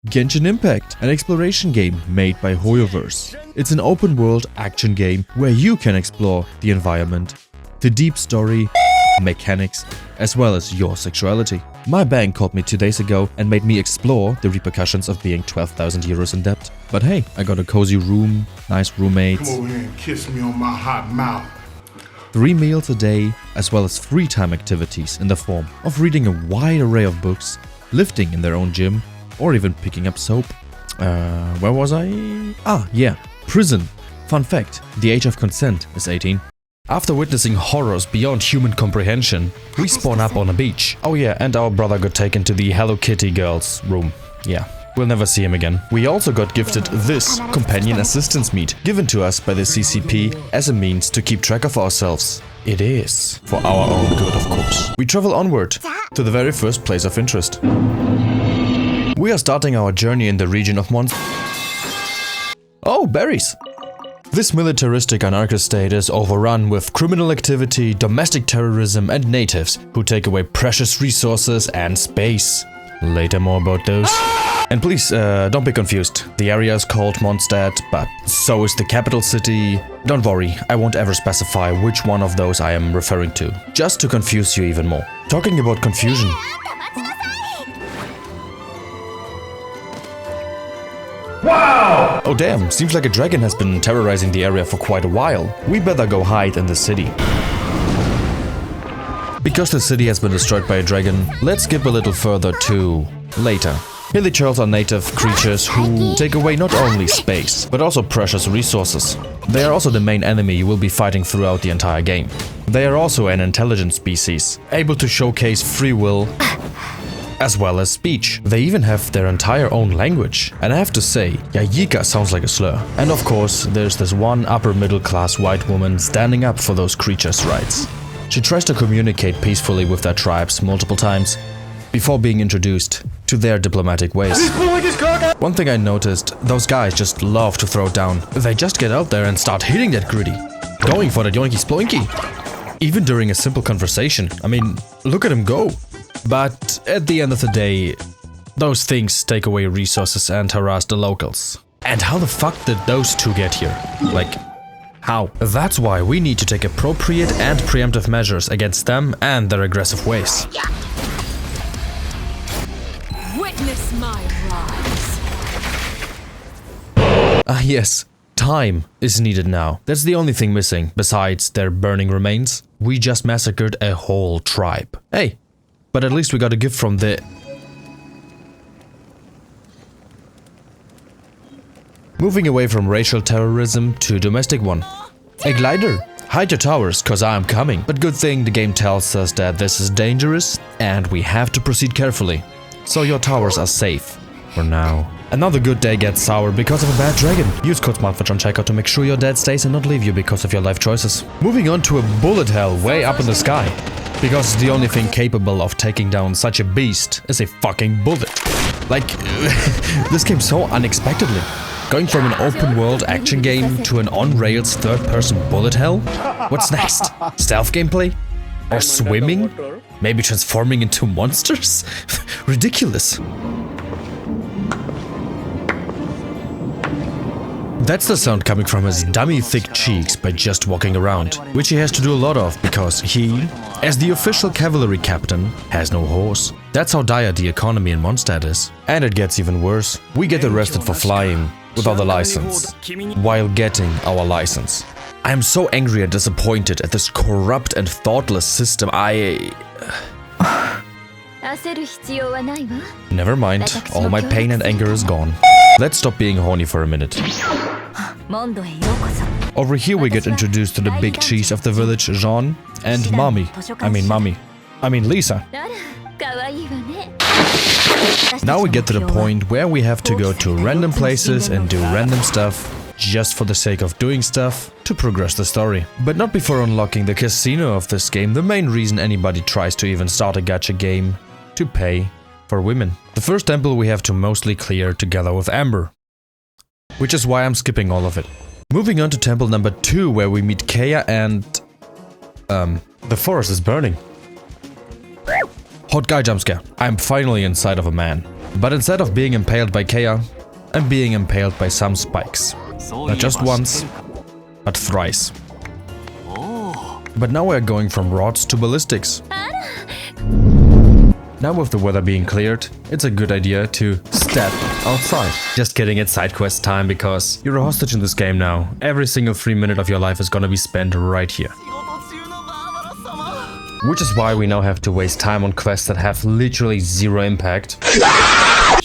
Genshin Impact, an exploration game made by Hoyoverse. It's an open-world action game where you can explore the environment, the deep story, mechanics, as well as your sexuality. My bank called me 2 days ago and made me explore the repercussions of being 12,000 euros in debt. But hey, I got a cozy room, nice roommates, Come over here and kiss me on my hot mouth. 3 meals a day, as well as free time activities in the form of reading a wide array of books, lifting in their own gym, or even picking up soap. Where was I? Ah, yeah, prison. Fun fact, the age of consent is 18. After witnessing horrors beyond human comprehension, we spawn up on a beach. Oh yeah, and our brother got taken to the Hello Kitty girl's room. Yeah, we'll never see him again. We also got gifted this companion assistance meat, given to us by the CCP as a means to keep track of ourselves. It is for our own good, of course. We travel onward to the very first place of interest. We are starting our journey in the region of Mondstadt. Oh, berries! This militaristic anarchist state is overrun with criminal activity, domestic terrorism and natives who take away precious resources and space. Later more about those. And please, don't be confused. The area is called Mondstadt, but so is the capital city. Don't worry, I won't ever specify which one of those I am referring to, just to confuse you even more. Talking about confusion. Wow! Oh damn, seems like a dragon has been terrorizing the area for quite a while. We better go hide in the city. Because the city has been destroyed by a dragon, let's skip a little further to later. Hilly churls are native creatures who take away not only space, but also precious resources. They are also the main enemy you will be fighting throughout the entire game. They are also an intelligent species, able to showcase free will, as well as speech. They even have their entire own language. And I have to say, Yayika sounds like a slur. And of course, there's this one upper middle class white woman standing up for those creatures' rights. She tries to communicate peacefully with their tribes multiple times before being introduced to their diplomatic ways. One thing I noticed, those guys just love to throw down. They just get out there and start hitting that gritty, going for that yoinky sploinky. Even during a simple conversation. I mean, look at him go. But at the end of the day, those things take away resources and harass the locals. And how the fuck did those two get here? Like, how? That's why we need to take appropriate and preemptive measures against them and their aggressive ways. Witness my rise. Ah yes, time is needed now. That's the only thing missing, besides their burning remains. We just massacred a whole tribe. Hey, but at least we got a gift from the... Moving away from racial terrorism to domestic one. A glider! Hide your towers, cause I'm coming. But good thing the game tells us that this is dangerous and we have to proceed carefully. So your towers are safe. For now. Another good day gets sour because of a bad dragon. Use code SMARTWATCH on checkout to make sure your dad stays and not leave you because of your life choices. Moving on to a bullet hell way up in the sky. Because the only thing capable of taking down such a beast is a fucking bullet. Like, this came so unexpectedly. Going from an open world action game to an on-rails third-person bullet hell? What's next? Stealth gameplay? Or swimming? Maybe transforming into monsters? Ridiculous. That's the sound coming from his dummy thick cheeks by just walking around, which he has to do a lot of because he, as the official cavalry captain, has no horse. That's how dire the economy in Mondstadt is. And it gets even worse. We get arrested for flying without a license, while getting our license. I am so angry and disappointed at this corrupt and thoughtless system. Never mind, all my pain and anger is gone. Let's stop being horny for a minute. Over here we get introduced to the big cheese of the village, Jean, and Mommy. I mean Lisa. Now we get to the point where we have to go to random places and do random stuff, just for the sake of doing stuff, to progress the story. But not before unlocking the casino of this game, the main reason anybody tries to even start a gacha game, to pay for women. The first temple we have to mostly clear together with Amber, which is why I'm skipping all of it. Moving on to temple number 2, where we meet Kaya and... the forest is burning. Hot guy jump scare. I'm finally inside of a man. But instead of being impaled by Kea, I'm being impaled by some spikes. Not just once, but thrice. But now we're going from rods to ballistics. Now with the weather being cleared, it's a good idea to step outside. Just kidding, it's side quest time because you're a hostage in this game now. Every single 3 minutes of your life is gonna be spent right here. Which is why we now have to waste time on quests that have literally zero impact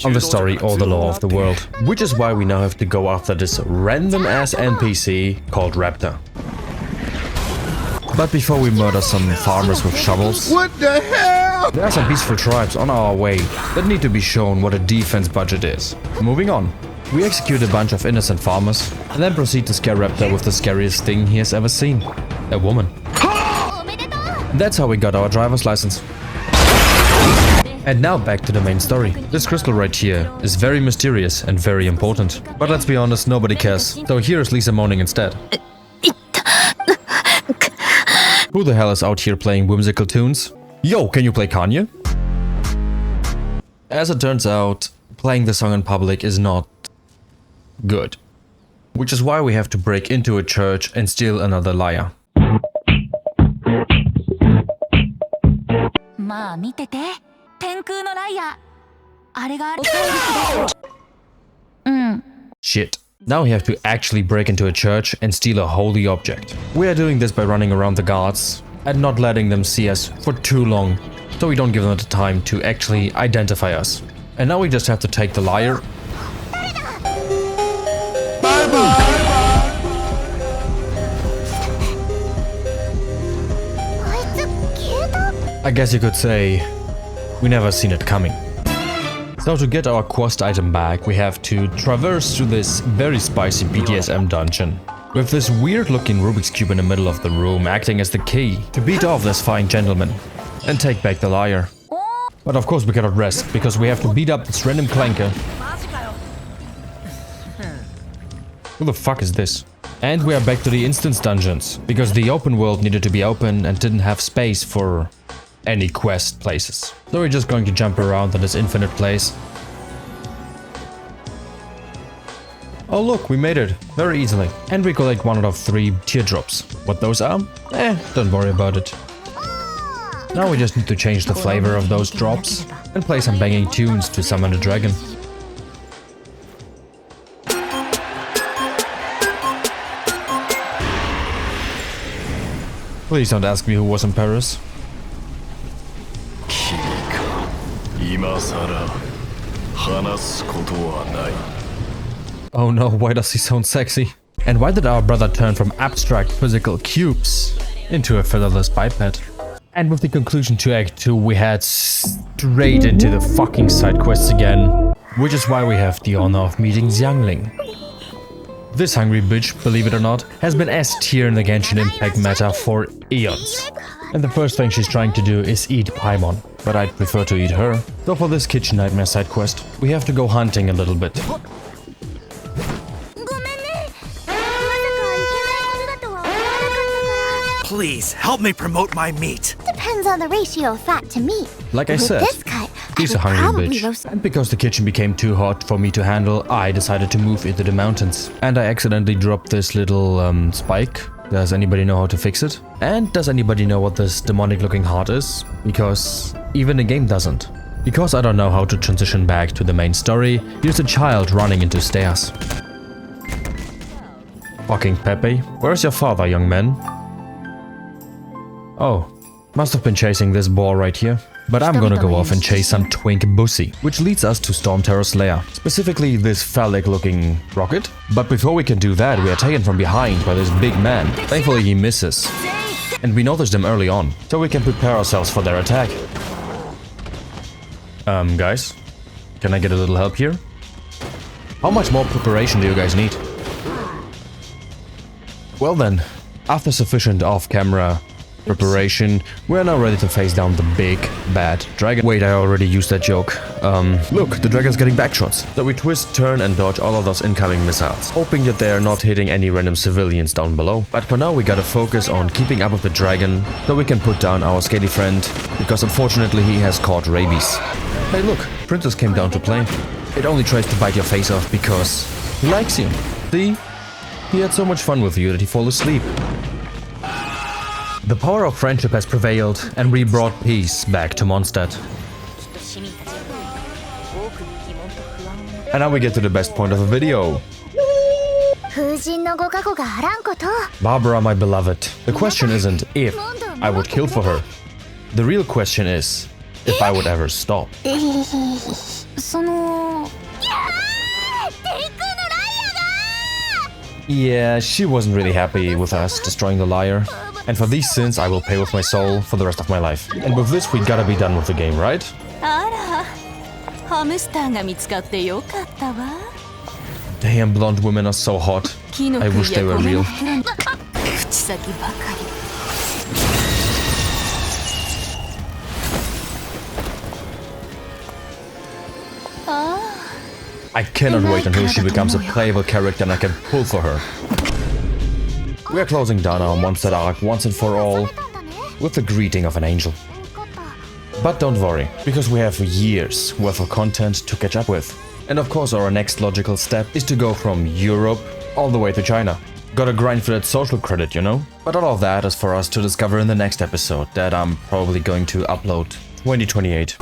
on the story or the lore of the world. Which is why we now have to go after this random ass NPC called Raptor. But before we murder some farmers with shovels, What the hell? there are some peaceful tribes on our way that need to be shown what a defense budget is. Moving on. We execute a bunch of innocent farmers and then proceed to scare Raptor with the scariest thing he has ever seen. A woman. That's how we got our driver's license. And now back to the main story. This crystal right here is very mysterious and very important. But let's be honest, nobody cares. So here's Lisa moaning instead. Who the hell is out here playing whimsical tunes? Yo, can you play Kanye? As it turns out, playing the song in public is not good. Which is why we have to break into a church and steal another lyre. Shit. Now we have to actually break into a church and steal a holy object. We are doing this by running around the guards and not letting them see us for too long, so we don't give them the time to actually identify us. And now we just have to take the lyre. I guess you could say we never seen it coming. So to get our quest item back, we have to traverse through this very spicy BDSM dungeon, with this weird looking Rubik's Cube in the middle of the room acting as the key to beat off this fine gentleman and take back the lyre. But of course we cannot rest, because we have to beat up this random clanker. Who the fuck is this? And we are back to the instance dungeons, because the open world needed to be open and didn't have space for any quest places. So we're just going to jump around in this infinite place. Oh look, we made it very easily. And we collect 1 out of 3 teardrops. What those are? Don't worry about it. Now we just need to change the flavor of those drops and play some banging tunes to summon a dragon. Please don't ask me who was in Paris. Oh no, why does he sound sexy? And why did our brother turn from abstract physical cubes into a featherless biped? And with the conclusion to Act 2, we head straight into the fucking side quests again. Which is why we have the honor of meeting Xiangling. This hungry bitch, believe it or not, has been S-tier in the Genshin Impact meta for eons. And the first thing she's trying to do is eat Paimon, but I'd prefer to eat her. So for this kitchen nightmare side quest, we have to go hunting a little bit. Please, help me promote my meat. Depends on the ratio of fat to meat. Like I With said, this cut, she's I a would hungry probably bitch. roast- And because the kitchen became too hot for me to handle, I decided to move into the mountains. And I accidentally dropped this little spike. Does anybody know how to fix it? And does anybody know what this demonic looking heart is? Because even the game doesn't. Because I don't know how to transition back to the main story, here's a child running into stairs. Fucking Pepe, where's your father, young man? Oh, must have been chasing this boar right here. But I'm gonna go off and chase some twink bussy, which leads us to Storm Terror's lair, specifically this phallic looking rocket. But before we can do that, we are taken from behind by this big man. Thankfully he misses, and we noticed him early on, so we can prepare ourselves for their attack. Guys, can I get a little help here? How much more preparation do you guys need? Well then, after sufficient off-camera Preparation. We're now ready to face down the big, bad dragon. Wait, I already used that joke. Look, the dragon's getting backshots. So we twist, turn and dodge all of those incoming missiles, hoping that they are not hitting any random civilians down below. But for now we gotta focus on keeping up with the dragon so we can put down our scaly friend, because unfortunately he has caught rabies. Hey look, Princess came down to play. It only tries to bite your face off because he likes you. See? He had so much fun with you that he fell asleep. The power of friendship has prevailed, and we brought peace back to Mondstadt. And now we get to the best point of the video. Barbara, my beloved. The question isn't if I would kill for her. The real question is if I would ever stop. Yeah, she wasn't really happy with us destroying the lyre. And for these sins, I will pay with my soul for the rest of my life. And with this, we gotta be done with the game, right? Damn, blonde women are so hot. I wish they were real. I cannot wait until she becomes a playable character and I can pull for her. We are closing down our Mondstadt arc once and for all with the greeting of an angel. But don't worry, because we have years worth of content to catch up with. And of course our next logical step is to go from Europe all the way to China. Gotta grind for that social credit, you know? But all of that is for us to discover in the next episode that I'm probably going to upload 2028.